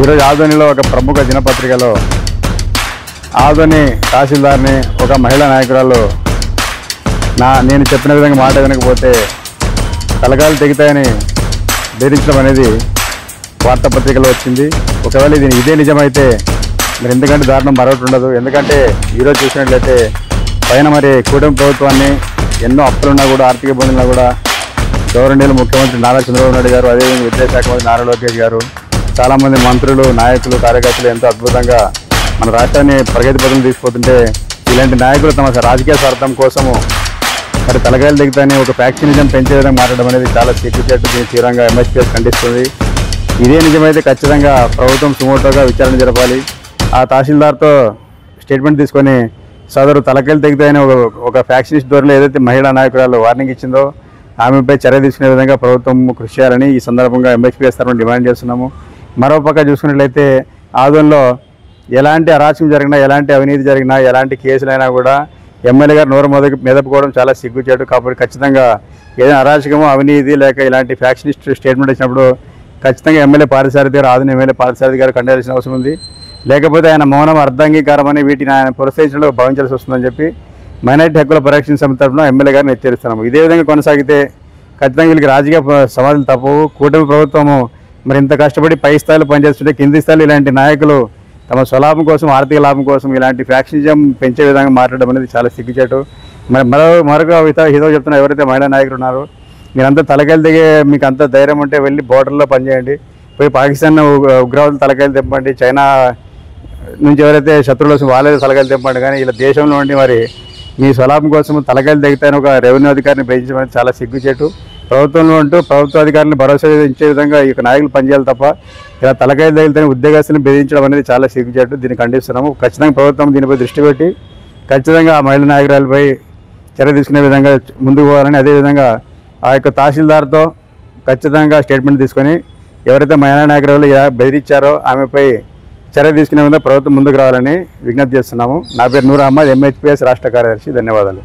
ఈరోజు ఆదోనిలో ఒక ప్రముఖ దినపత్రికలో ఆదోని తహసీల్దార్ని ఒక మహిళా నాయకురాలు నేను చెప్పిన విధంగా మాట వినకపోతే తలకాయలు తెగుతాయని బెదిరించడం అనేది వార్తాపత్రికలో వచ్చింది. ఒకవేళ ఇదే నిజమైతే మరి ఎందుకంటే దారుణం మరొకటి ఉండదు. ఎందుకంటే ఈరోజు చూసినట్లయితే పైన మరి కూటమి ప్రభుత్వాన్ని ఎన్నో అప్పులున్నా కూడా, ఆర్థిక ఇబ్బందులున్నా కూడా గౌరవనీయులు ముఖ్యమంత్రి నారా చంద్రబాబు నాయుడు గారు, అదేవిధంగా విద్యాశాఖ మంత్రి నారా లోకేష్ గారు, చాలామంది మంత్రులు, నాయకులు, కార్యకర్తలు ఎంతో అద్భుతంగా మన రాష్ట్రాన్ని ప్రగతి పథం తీసుకుపోతుంటే ఇలాంటి నాయకులు తమ రాజకీయ స్వార్థం కోసము మరి తలకాయలు దిగుతాయని ఒక ఫ్యాక్షనిజం పెంచే విధంగా మాట్లాడడం అనేది చాలా సిగ్గుచేటు. దీన్ని తీవ్రంగా ఎంఎస్పీఎస్ ఖండిస్తుంది. ఇదే నిజమైతే ఖచ్చితంగా ప్రభుత్వం సుమోటోగా విచారణ జరపాలి. ఆ తహసీల్దార్తో స్టేట్మెంట్ తీసుకొని సదరు తలకాయలు తెగుతాయని ఒక ఫ్యాక్షనిస్ట్ ధోరణిలో ఏదైతే మహిళా నాయకురాలు వార్నింగ్ ఇచ్చిందో ఆమెపై చర్య తీసుకునే విధంగా ప్రభుత్వం కృషి చేయాలని ఈ సందర్భంగా ఎంఎస్పీఎస్ తరఫున డిమాండ్ చేస్తున్నాము. మరోపక్క చూసుకున్నట్లయితే ఆదోనిలో ఎలాంటి అరాచకం జరిగినా, ఎలాంటి అవినీతి జరిగినా, ఎలాంటి కేసులైనా కూడా ఎమ్మెల్యే గారు నోరు మెదపుకోవడం చాలా సిగ్గుచేటు. కాబట్టి ఖచ్చితంగా ఏదైనా అరాచకమో, అవినీతి లేక ఇలాంటి ఫ్యాక్షనిస్ట్ స్టేట్మెంట్ ఇచ్చినప్పుడు ఖచ్చితంగా ఎమ్మెల్యే పార్థసారథి గారు, ఆదోని ఎమ్మెల్యే పార్థసారథి గారు ఖండించాల్సిన అవసరం ఉంది. లేకపోతే ఆయన మౌనం అర్ధాంగీకారం అని వీటిని ఆయన ప్రోత్సహించడంలో భావించాల్సి వస్తుందని చెప్పి మైనారిటీ హక్కుల పరిరక్షణ సమితి తరఫున ఎమ్మెల్యే గారిని హెచ్చరిస్తున్నాము. ఇదే విధంగా కొనసాగితే ఖచ్చితంగా వీళ్ళకి రాజకీయ సమాధానం తప్పవు. కూటమి ప్రభుత్వము మరి ఇంత కష్టపడి పై స్థాయిలో పనిచేస్తుంటే కింది స్థాయిలో ఇలాంటి నాయకులు తమ స్వలాభం కోసం, ఆర్థిక లాభం కోసం ఇలాంటి ఫ్యాక్షనిజం పెంచే విధంగా మాట్లాడడం అనేది చాలా సిగ్గుచేటు. మరి మరొక హితో చెప్తున్న ఎవరైతే మహిళా నాయకులు ఉన్నారో మీరంతా తలకాయలు దిగే, మీకు అంత ధైర్యం ఉంటే వెళ్ళి బోర్డర్లో పనిచేయండి, పోయి పాకిస్తాన్ ఉగ్రవాదులు తలకాయలు తెంపండి, చైనా నుంచి ఎవరైతే శత్రువులు వాళ్ళే తలకాయలు తెంపండి. కానీ ఇలా దేశంలో ఉండి మరి మీ స్వలాభం కోసం తలకాయలు తెగుతాయని ఒక రెవెన్యూ అధికారిని బెదిరించడం అనేది చాలా సిగ్గుచేటు. ప్రభుత్వంలో ఉంటూ ప్రభుత్వ అధికారులను భరోసా ఇచ్చే విధంగా ఈ నాయకులు పనిచేయాలి తప్ప ఇలా తలకాయలు తగిలితేనే ఉద్యోగస్తులను బెదిరించడం అనేది చాలా సిగ్గుచేటు. దీన్ని ఖండిస్తున్నాము. ఖచ్చితంగా ప్రభుత్వం దీనిపై దృష్టి పెట్టి ఖచ్చితంగా ఆ మహిళా నాయకురాలపై చర్య తీసుకునే విధంగా ముందుకు పోవాలని, అదేవిధంగా ఆ యొక్క తహసీల్దార్తో ఖచ్చితంగా స్టేట్మెంట్ తీసుకొని ఎవరైతే మహిళా నాయకురాలు బెదిరించారో ఆమెపై చర్య తీసుకునే విధంగా ప్రభుత్వం ముందుకు రావాలని విజ్ఞప్తి చేస్తున్నాము. నా పేరు నూర్ అహ్మద్, ఎంహెచ్పిఎస్ రాష్ట్ర కార్యదర్శి. ధన్యవాదాలు.